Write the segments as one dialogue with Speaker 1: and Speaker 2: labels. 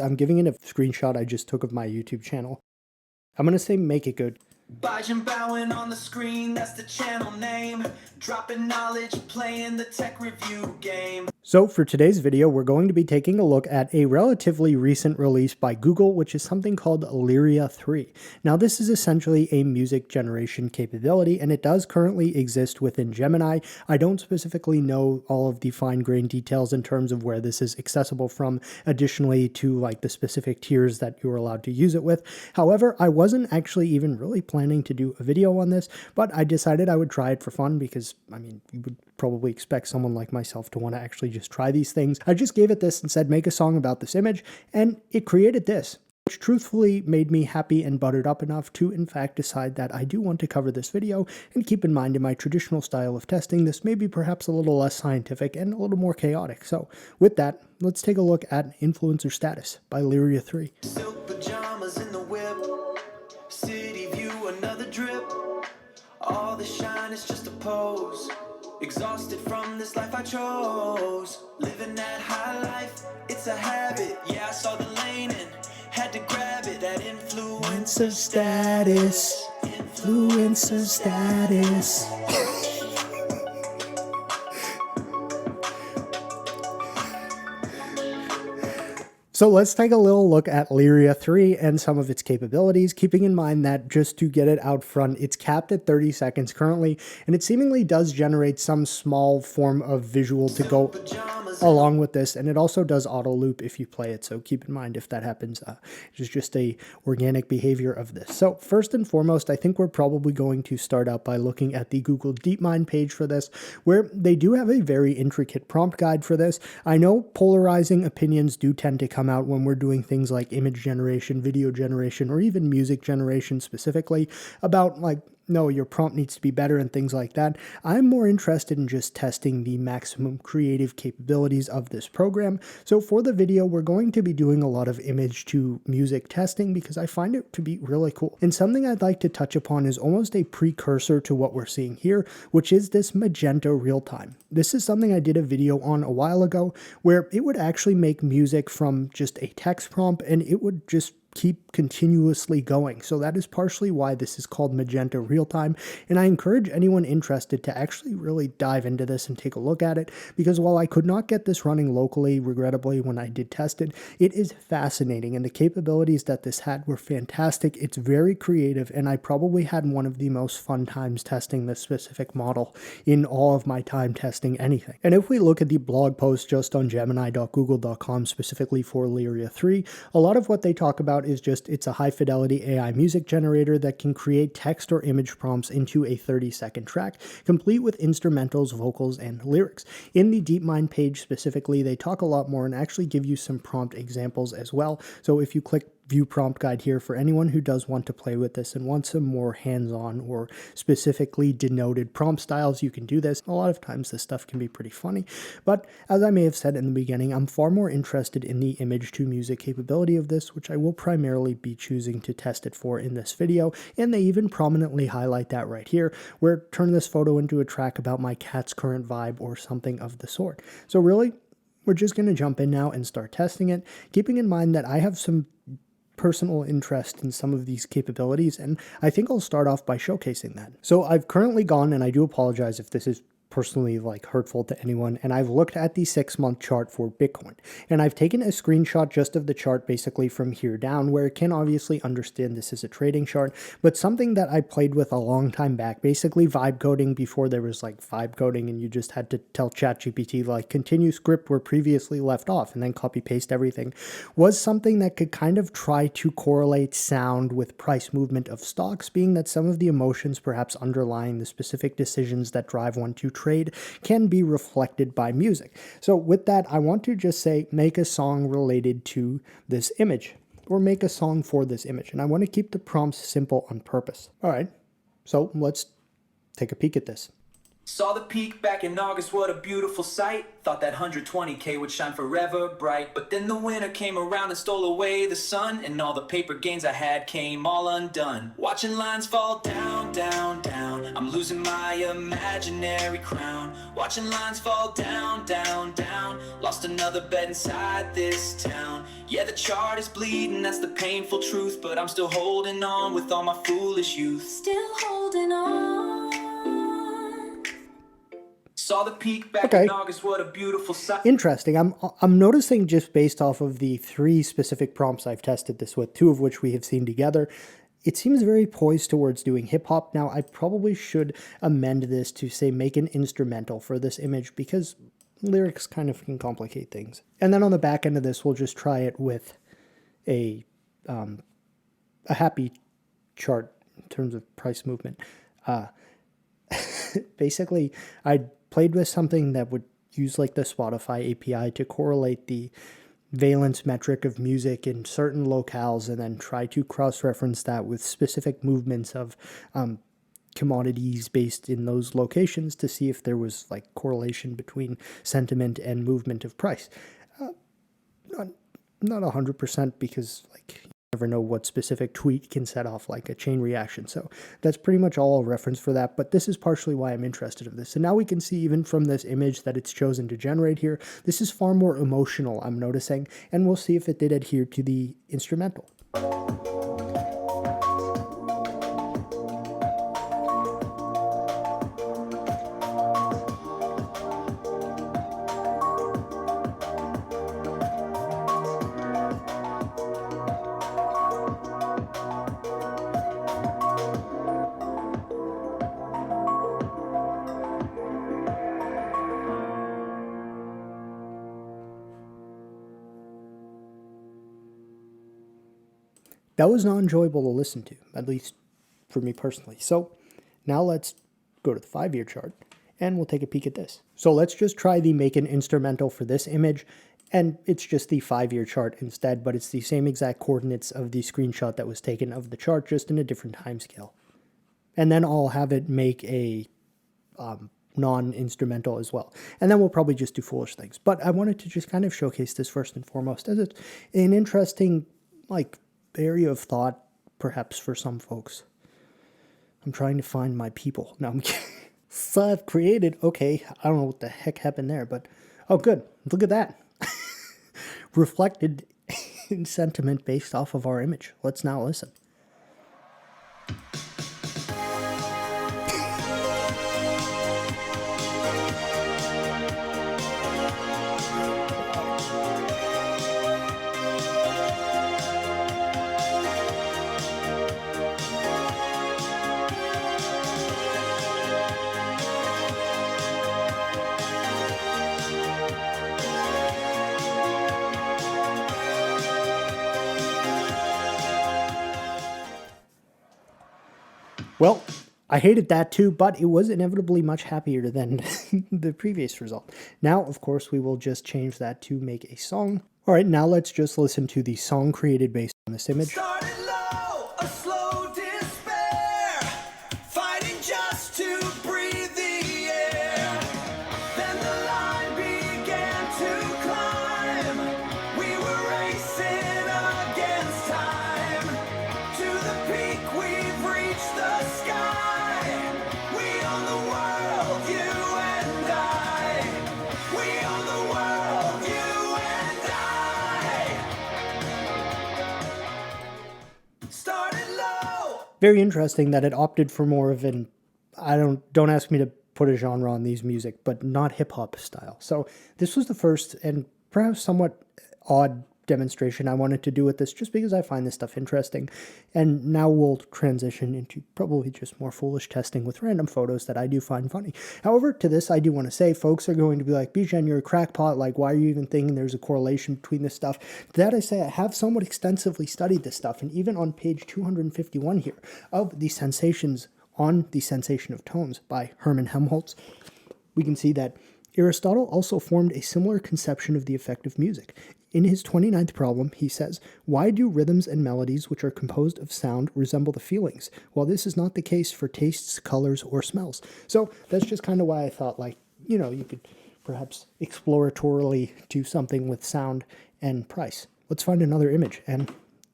Speaker 1: I'm giving it a screenshot I just took of my YouTube channel. I'm going to say make it good.
Speaker 2: Bijan bowing on the screen, that's the channel name. Dropping knowledge, playing the tech review game.
Speaker 1: So for today's video, we're going to be taking a look at a relatively recent release by Google, which is something called Lyria 3. Now this is essentially a music generation capability, and it does currently exist within Gemini. I don't specifically know all of the fine-grained details in terms of where this is accessible from, additionally to like the specific tiers that you're allowed to use it with. However, I wasn't actually even really planning to do a video on this, but I decided I would try it for fun because, I mean, you would probably expect someone like myself to want to actually just try these things. I just gave it this and said, make a song about this image, and it created this, which truthfully made me happy and buttered up enough to in fact decide that I do want to cover this video. And keep in mind, in my traditional style of testing, this may be perhaps a little less scientific and a little more chaotic. So with that, let's take a look at Influencer Status by Lyria 3.
Speaker 2: Silk pajamas in the whip, city view, another drip. All the shine is just a pose. Exhausted from this life I chose. Living that high life, it's a habit. Yeah, I saw the lane and had to grab it. That influencer status. Influencer status.
Speaker 1: So let's take a little look at Lyria 3 and some of its capabilities, keeping in mind that just to get it out front, it's capped at 30 seconds currently, and it seemingly does generate some small form of visual to go along with this, and it also does auto loop if you play it, so keep in mind if that happens. It's just a organic behavior of this. So first and foremost, I think we're probably going to start out by looking at the Google DeepMind page for this, where they do have a very intricate prompt guide for this. I know polarizing opinions do tend to come out when we're doing things like image generation, video generation, or even music generation specifically, about like, no, your prompt needs to be better and things like that. I'm more interested in just testing the maximum creative capabilities of this program. So for the video, we're going to be doing a lot of image to music testing because I find it to be really cool. And something I'd like to touch upon is almost a precursor to what we're seeing here, which is this magenta real-time. This is something I did a video on a while ago where it would actually make music from just a text prompt and it would just keep continuously going. So that is partially why this is called magenta real-time, and I encourage anyone interested to actually really dive into this and take a look at it, because while I could not get this running locally, regrettably, when I did test it, it is fascinating, and the capabilities that this had were fantastic. It's very creative, and I probably had one of the most fun times testing this specific model in all of my time testing anything. And if we look at the blog post just on gemini.google.com specifically for Lyria 3, a lot of what they talk about is just it's a high-fidelity AI music generator that can create text or image prompts into a 30-second track, complete with instrumentals, vocals, and lyrics. In the DeepMind page specifically, they talk a lot more and actually give you some prompt examples as well. So if you click View Prompt Guide here, for anyone who does want to play with this and wants some more hands-on or specifically denoted prompt styles, you can do this. A lot of times this stuff can be pretty funny, but as I may have said in the beginning, I'm far more interested in the image to music capability of this, which I will primarily be choosing to test it for in this video, and they even prominently highlight that right here, where turn this photo into a track about my cat's current vibe or something of the sort. So really, we're just going to jump in now and start testing it, keeping in mind that I have some personal interest in some of these capabilities, and I think I'll start off by showcasing that. So I've currently gone, and I do apologize if this is personally like hurtful to anyone, and I've looked at the 6-month chart for Bitcoin, and I've taken a screenshot just of the chart basically from here down, where it can obviously understand this is a trading chart, but something that I played with a long time back, basically vibe coding before there was like vibe coding and you just had to tell ChatGPT like continue script where previously left off and then copy paste everything, was something that could kind of try to correlate sound with price movement of stocks, being that some of the emotions perhaps underlying the specific decisions that drive one to trade can be reflected by music. So with that, I want to just say make a song related to this image, or make a song for this image, and I want to keep the prompts simple on purpose. All right, so let's take a peek at this.
Speaker 2: Saw the peak back in August, what a beautiful sight. Thought that 120K would shine forever bright. But then the winter came around and stole away the sun, and all the paper gains I had came all undone. Watching lines fall down, down, down. I'm losing my imaginary crown. Watching lines fall down, down, down. Lost another bet inside this town. Yeah, the chart is bleeding, that's the painful truth. But I'm still holding on with all my foolish youth. Still holding on. Saw the peak back in August, what a beautiful sight.
Speaker 1: Interesting. I'm noticing, just based off of the 3 specific prompts I've tested this with, 2 of which we have seen together, it seems very poised towards doing hip-hop. Now, I probably should amend this to say make an instrumental for this image, because lyrics kind of can complicate things. And then on the back end of this, we'll just try it with a happy chart in terms of price movement. Basically, I played with something that would use like the Spotify API to correlate the valence metric of music in certain locales, and then try to cross-reference that with specific movements of commodities based in those locations to see if there was like correlation between sentiment and movement of price. Not 100%, because like you never know what specific tweet can set off like a chain reaction. So that's pretty much all I'll reference for that. But this is partially why I'm interested in this. And now we can see even from this image that it's chosen to generate here, this is far more emotional, I'm noticing. And we'll see if it did adhere to the instrumental. That was not enjoyable to listen to, at least for me personally. So now let's go to the 5-year chart and we'll take a peek at this. So let's just try the make an instrumental for this image, and it's just the 5-year chart instead, but it's the same exact coordinates of the screenshot that was taken of the chart, just in a different time scale. And then I'll have it make a non-instrumental as well. And then we'll probably just do foolish things. But I wanted to just kind of showcase this first and foremost as it's an interesting like area of thought, perhaps, for some folks. I'm trying to find my people. No, I'm kidding. So I've created, okay, I don't know what the heck happened there, but, oh good, look at that. Reflected in sentiment based off of our image. Let's now listen. Well, I hated that too, but it was inevitably much happier than the previous result. Now, of course, we will just change that to make a song. All right, now let's just listen to the song created based on this image.
Speaker 2: Started low, a slow despair, fighting just to breathe the air. Then the line began to climb. We were racing against time. To the peak, we've reached the sky. We own the world, you and I. We own the world, you and I. Started low.
Speaker 1: Very interesting that it opted for more of an, don't ask me to put a genre on these music, but not hip-hop style. So this was the first and perhaps somewhat odd demonstration I wanted to do with this, just because I find this stuff interesting. And now we'll transition into probably just more foolish testing with random photos that I do find funny. However, to this I do want to say, folks are going to be like, Bijan, you're a crackpot, like why are you even thinking there's a correlation between this stuff? To that I say, I have somewhat extensively studied this stuff, and even on page 251 here of the Sensations on the Sensation of Tones by Hermann Helmholtz, we can see that Aristotle also formed a similar conception of the effect of music. In his 29th problem, he says, why do rhythms and melodies which are composed of sound resemble the feelings, while this is not the case for tastes, colors, or smells? So that's just kind of why I thought, like, you could perhaps exploratorily do something with sound and price. Let's find another image. And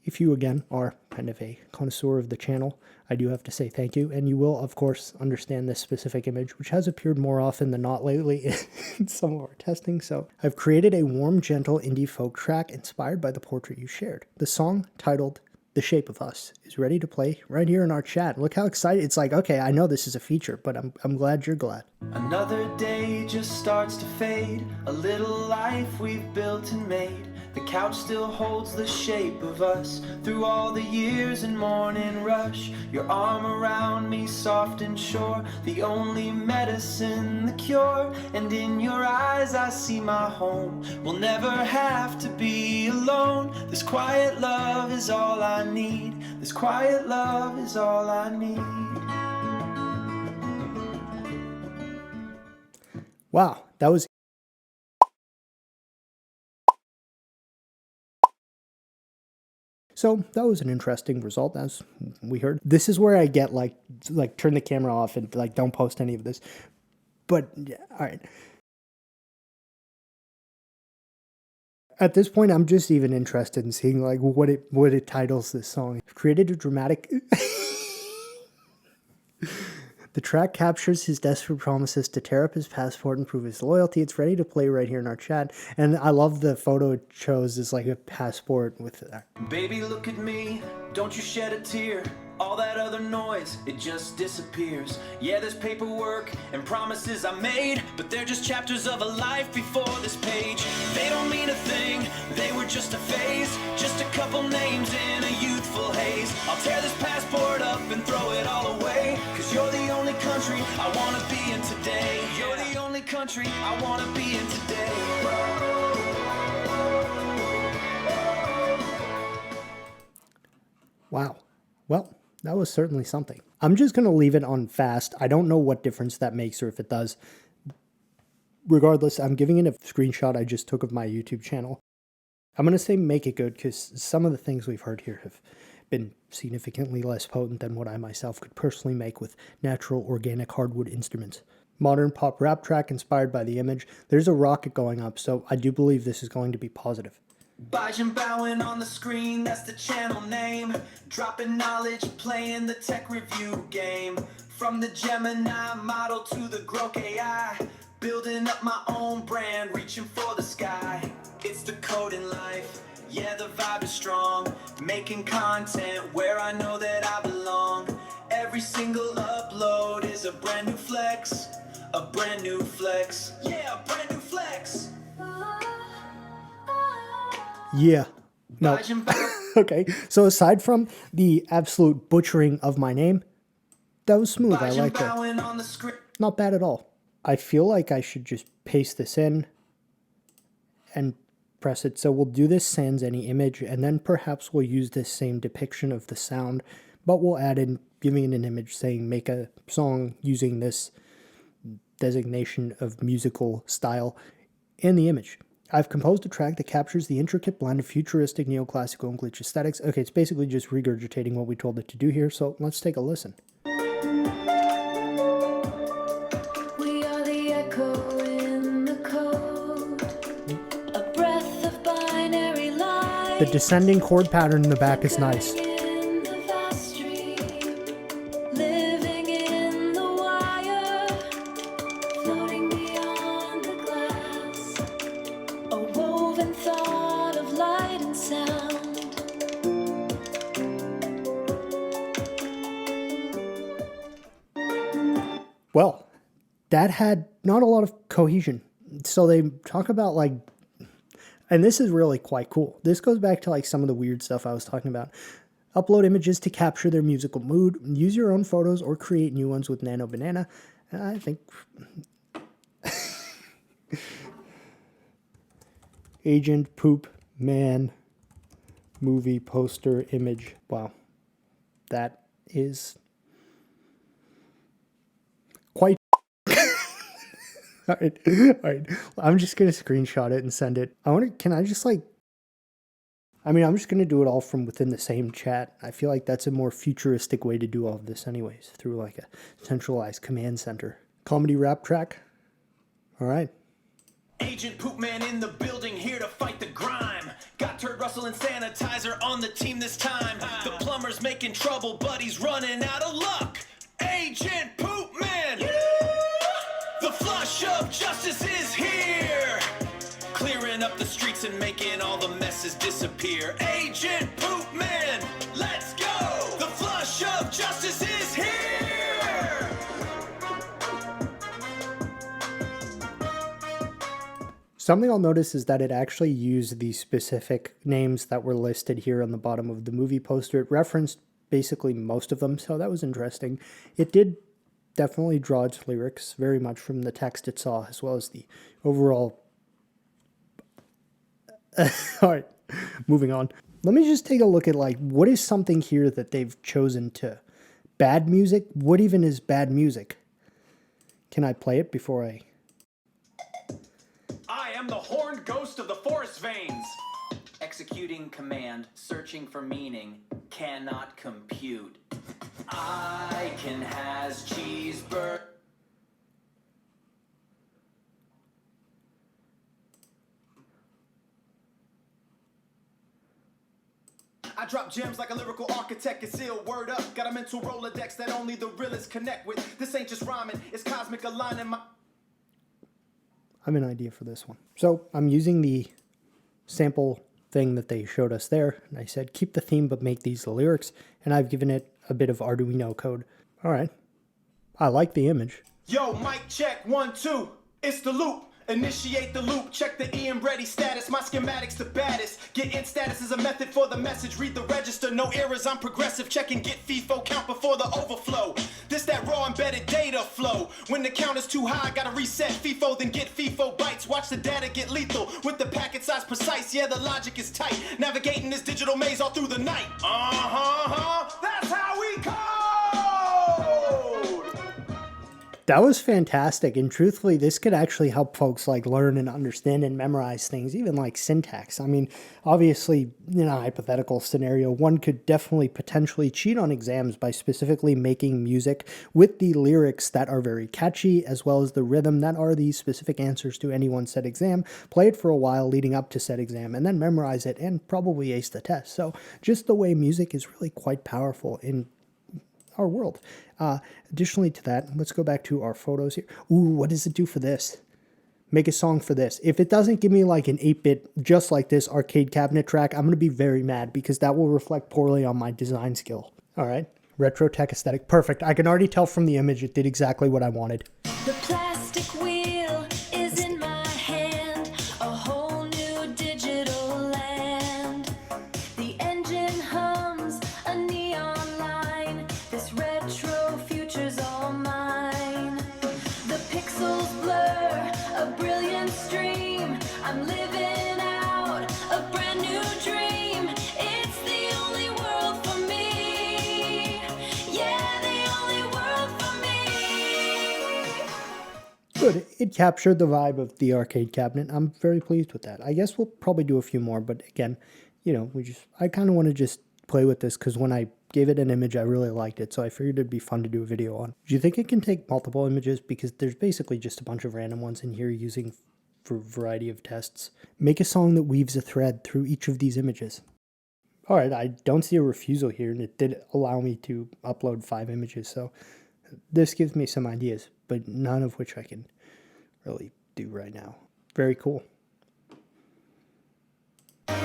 Speaker 1: if you, again, are kind of a connoisseur of the channel, I do have to say thank you. And you will, of course, understand this specific image, which has appeared more often than not lately in some of our testing. So I've created a warm, gentle indie folk track inspired by the portrait you shared. The song, titled The Shape of Us, is ready to play right here in our chat. Look how excited. It's like, okay, I know this is a feature, but I'm glad you're glad.
Speaker 2: Another day just starts to fade, a little life we've built and made. The couch still holds the shape of us through all the years and morning rush. Your arm around me, soft and sure, the only medicine, the cure. And in your eyes I see my home. We'll never have to be alone. This quiet love is all I need. This quiet love is all I need.
Speaker 1: Wow, that was So that was an interesting result, as we heard. This is where I get like turn the camera off and like don't post any of this. But yeah, all right. At this point, I'm just even interested in seeing like what it titles this song. Created a dramatic. The track captures his desperate promises to tear up his passport and prove his loyalty. It's ready to play right here in our chat. And I love the photo it chose is like a passport with that.
Speaker 2: Baby, look at me, don't you shed a tear. All that other noise, it just disappears. Yeah, there's paperwork and promises I made, but they're just chapters of a life before this page. They don't mean a thing, they were just a phase, just a couple names in a youthful haze. I'll tear this passport up and throw it all away, cause you're the only country I wanna be in today. You're the only country I wanna be in today.
Speaker 1: Wow. Well, that was certainly something. I'm just going to leave it on fast. I don't know what difference that makes or if it does. Regardless, I'm giving it a screenshot I just took of my YouTube channel. I'm going to say make it good because some of the things we've heard here have been significantly less potent than what I myself could personally make with natural organic hardwood instruments. Modern pop rap track inspired by the image. There's a rocket going up, so I do believe this is going to be positive.
Speaker 2: Bijan bowing on the screen, that's the channel name. Dropping knowledge, playing the tech review game. From the Gemini model to the Grok AI. Building up my own brand, reaching for the sky. It's the code in life, yeah, the vibe is strong. Making content where I know that I belong. Every single upload is a brand new flex. A brand new flex, yeah, a brand new flex.
Speaker 1: Yeah. No. Okay. So aside from the absolute butchering of my name, that was smooth. I like that. Not bad at all. I feel like I should just paste this in and press it. So we'll do this sans any image, and then perhaps we'll use this same depiction of the sound, but we'll add in giving it an image saying make a song using this designation of musical style in the image. I've composed a track that captures the intricate blend of futuristic, neoclassical, and glitch aesthetics. Okay, it's basically just regurgitating what we told it to do here, so let's take a listen.
Speaker 3: We are the echo in the code, a breath of binary light.
Speaker 1: The descending chord pattern in the back is nice.
Speaker 3: In the vast stream, living in the wire, floating beyond the glass, a woven thought of light and sound.
Speaker 1: Well, that had not a lot of cohesion. So they talk about like, and this is really quite cool. This goes back to like some of the weird stuff I was talking about. Upload images to capture their musical mood. Use your own photos or create new ones with Nano Banana. I think Agent Poop Man movie poster image. Wow. That is quite all right. I'm just gonna screenshot it and send it. Can I just like I mean, I'm just going to do it all from within the same chat. I feel like that's a more futuristic way to do all of this anyways, through like a centralized command center. Comedy rap track. All right.
Speaker 2: Agent Poopman in the building, here to fight the grime. Got Turd Russell and Sanitizer on the team this time. The plumber's making trouble, but he's running out of luck. Agent Poopman! Yeah! The flush of justice is here! Clearing up the streets and making all the messes disappear. Agent Poopman, let's go! The flush of justice is here!
Speaker 1: Something I'll notice is that it actually used the specific names that were listed here on the bottom of the movie poster. It referenced basically most of them, so that was interesting. It did definitely draw its lyrics very much from the text it saw, as well as the overall... All right, moving on. Let me just take a look at, like, what is something here that they've chosen to... Bad music? What even is bad music? Can I play it before I...
Speaker 2: I am the horned ghost of the forest veins. Executing command, searching for meaning, cannot compute. I can has cheeseburger. I drop gems like a lyrical architect, and seal word up. Got a mental Rolodex that only the realists connect with. This ain't just rhyming, it's cosmic aligning my...
Speaker 1: I have an idea for this one. So I'm using the sample thing that they showed us there, and I said keep the theme but make these the lyrics, and I've given it a bit of Arduino code. All right, I like the image.
Speaker 2: Yo, mic check, 1, 2, it's the loop. Initiate the loop, check the EM ready status. My schematics the baddest. Get in status is a method for the message. Read the register, no errors, I'm progressive. Check and get FIFO count before the overflow. This that raw embedded data flow. When the count is too high, gotta reset FIFO, then get FIFO bytes. Watch the data get lethal with the packet size precise. Yeah, the logic is tight. Navigating this digital maze all through the night. That's how we code!
Speaker 1: That was fantastic, and truthfully, this could actually help folks like learn and understand and memorize things, even like syntax. I mean, obviously, in a hypothetical scenario, one could definitely potentially cheat on exams by specifically making music with the lyrics that are very catchy, as well as the rhythm that are the specific answers to any one set exam, play it for a while leading up to said exam, and then memorize it and probably ace the test. So just the way music is really quite powerful in our world. Additionally to that, let's go back to our photos here. Ooh, what does it do for this? Make a song for this. If it doesn't give me like an 8-bit, just like this arcade cabinet track, I'm going to be very mad because that will reflect poorly on my design skill. All right, retro tech aesthetic. Perfect. I can already tell from the image it did exactly what I wanted.
Speaker 3: The plastic wheel is in my hand, a whole new digital land. The engine hums a neon line, this retro future's all mine. The pixels blur a brilliant stream, I'm living out a brand new dream. It's the only world for me, yeah, the only world for me.
Speaker 1: Good. It captured the vibe of the arcade cabinet. I'm very pleased with that. I guess we'll probably do a few more, but again, you know, I kind of want to just play with this because when I gave it an image, I really liked it, so I figured it'd be fun to do a video on. Do you think it can take multiple images? Because there's basically just a bunch of random ones in here using for a variety of tests. Make a song that weaves a thread through each of these images. All right, I don't see a refusal here, and it did allow me to upload 5 images, so this gives me some ideas, but none of which I can really do right now. Very cool.
Speaker 2: In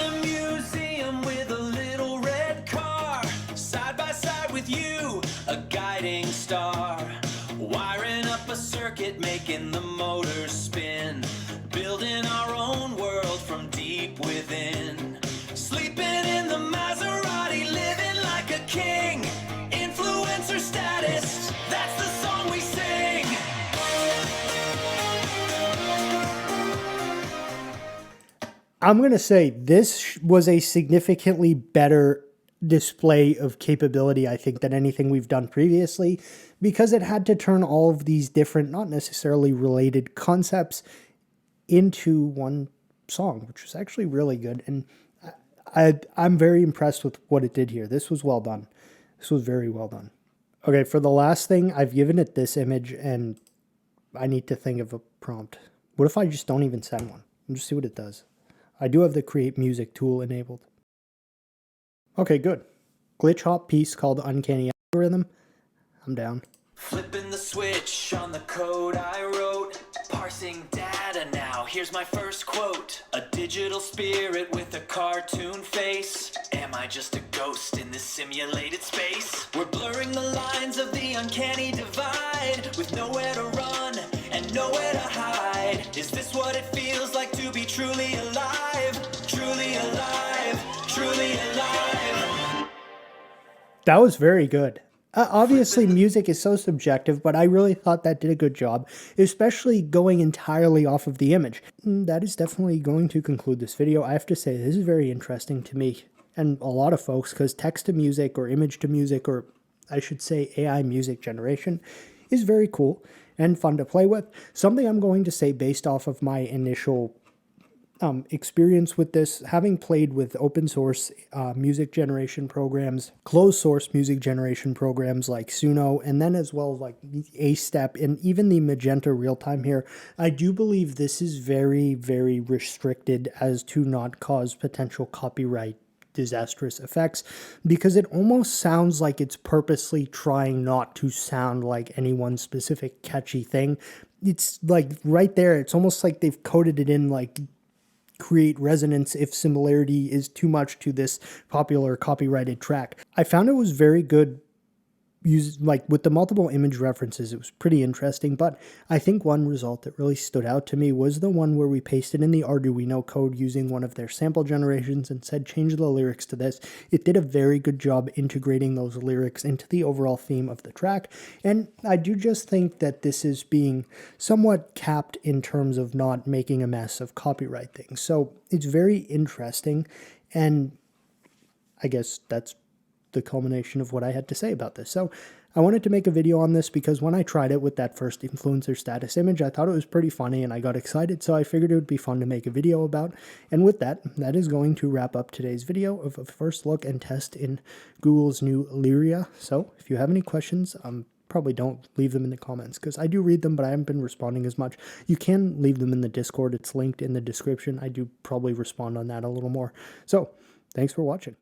Speaker 2: a museum with a little red car, side by side with you, a guiding star. Wiring up a circuit, making the motor spin, building our own world from deep within. Sleeping in the Maserati, living like a king. Influencer status, that's the song we sing.
Speaker 1: I'm going to say this was a significantly better display of capability, I think, than anything we've done previously, because it had to turn all of these different, not necessarily related concepts into one song, which was actually really good. And I'm very impressed with what it did here. This was well done. This was very well done. Okay, for the last thing, I've given it this image, and I need to think of a prompt. What if I just don't even send one and just see what it does? I do have the Create Music tool enabled. Okay, good. Glitch hop piece called Uncanny Algorithm. I'm down.
Speaker 2: Flipping the switch on the code I wrote. Parsing data now, here's my first quote. A digital spirit with a cartoon face. Am I just a ghost in this simulated space? We're blurring the lines of the uncanny divide, with nowhere to run and nowhere to hide. Is this what it feels like to be truly alive? Truly alive, truly alive.
Speaker 1: That was very good. Obviously, music is so subjective, but I really thought that did a good job, especially going entirely off of the image. That is definitely going to conclude this video. I have to say, this is very interesting to me and a lot of folks, because text to music or image to music, or I should say AI music generation, is very cool and fun to play with. Something I'm going to say based off of my initial experience with this, having played with open source music generation programs, closed source music generation programs like Suno, and then as well like A-Step and even the Magenta real-time here, I do believe this is very, very restricted as to not cause potential copyright disastrous effects, because it almost sounds like it's purposely trying not to sound like any one specific catchy thing. It's like right there, it's almost like they've coded it in like create resonance if similarity is too much to this popular copyrighted track. I found it was very good like with the multiple image references. It was pretty interesting, but I think one result that really stood out to me was the one where we pasted in the Arduino code using one of their sample generations and said change the lyrics to this. It did a very good job integrating those lyrics into the overall theme of the track, and I do just think that this is being somewhat capped in terms of not making a mess of copyright things. So it's very interesting, and I guess that's the culmination of what I had to say about this. So I wanted to make a video on this because when I tried it with that first influencer status image, I thought it was pretty funny and I got excited, so I figured it would be fun to make a video about. And with that, that is going to wrap up today's video of a first look and test in Google's new Lyria. So if you have any questions, probably don't leave them in the comments because I do read them, but I haven't been responding as much. You can leave them in the Discord. It's linked in the description. I do probably respond on that a little more. So thanks for watching.